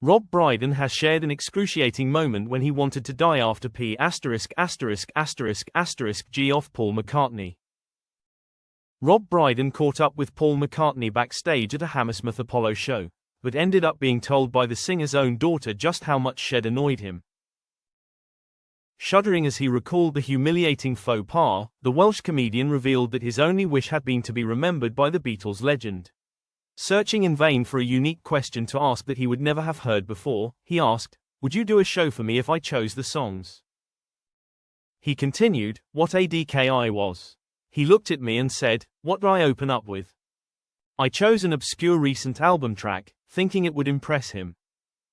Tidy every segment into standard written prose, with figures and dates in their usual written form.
Rob Brydon has shared an excruciating moment when he wanted to die after G off Paul McCartney. Rob Brydon caught up with Paul McCartney backstage at a Hammersmith Apollo show, but ended up being told by the singer's own daughter just how much Shed annoyed him. Shuddering as he recalled the humiliating faux pas, the Welsh comedian revealed that his only wish had been to be remembered by the Beatles legend. Searching in vain for a unique question to ask that he would never have heard before, he asked, "Would you do a show for me if I chose the songs?" He continued, "What ADKI was. He looked at me and said, 'What do I open up with?' I chose an obscure recent album track, thinking it would impress him.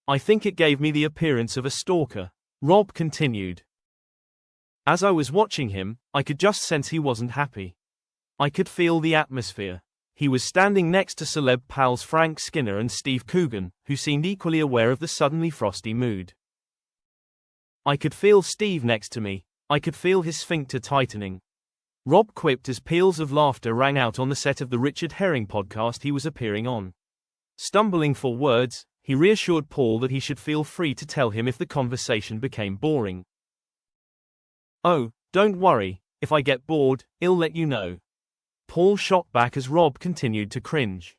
I think it gave me the appearance of a stalker." Rob continued. "As I was watching him, I could just sense he wasn't happy. I could feel the atmosphere. He was standing next to celeb pals Frank Skinner and Steve Coogan, who seemed equally aware of the suddenly frosty mood. I could feel Steve next to me. I could feel his sphincter tightening." Rob quipped as peals of laughter rang out on the set of the Richard Herring podcast he was appearing on. Stumbling for words, he reassured Paul that he should feel free to tell him if the conversation became boring. "Oh, don't worry, if I get bored, I'll let you know." Paul shot back as Rob continued to cringe.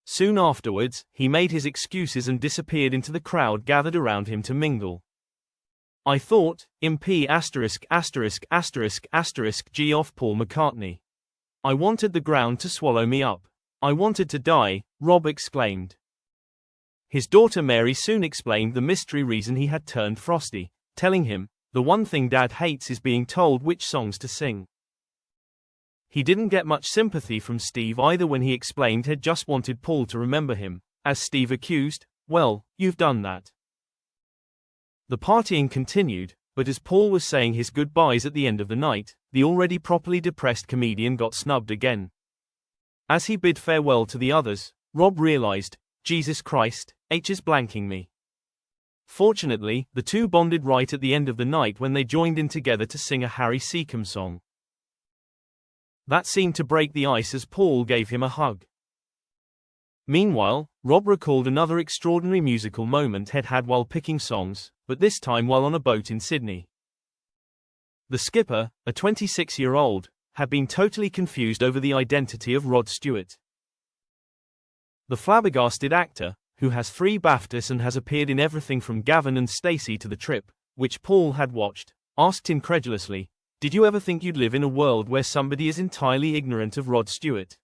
Soon afterwards, he made his excuses and disappeared into the crowd gathered around him to mingle. "I thought, G off Paul McCartney. I wanted the ground to swallow me up. I wanted to die," Rob exclaimed. His daughter Mary soon explained the mystery reason he had turned frosty, telling him, "The one thing Dad hates is being told which songs to sing." He didn't get much sympathy from Steve either when he explained he'd just wanted Paul to remember him, as Steve accused, "Well, you've done that." The partying continued, but as Paul was saying his goodbyes at the end of the night, the already properly depressed comedian got snubbed again. As he bid farewell to the others, Rob realized, "Jesus Christ, H is blanking me." Fortunately, the two bonded right at the end of the night when they joined in together to sing a Harry Seacombe song. That seemed to break the ice as Paul gave him a hug. Meanwhile, Rob recalled another extraordinary musical moment he'd had while picking songs, but this time while on a boat in Sydney. The skipper, a 26-year-old, had been totally confused over the identity of Rod Stewart. The flabbergasted actor, who has 3 BAFTAs and has appeared in everything from Gavin and Stacey to The Trip, which Paul had watched, asked incredulously, "Did you ever think you'd live in a world where somebody is entirely ignorant of Rod Stewart?"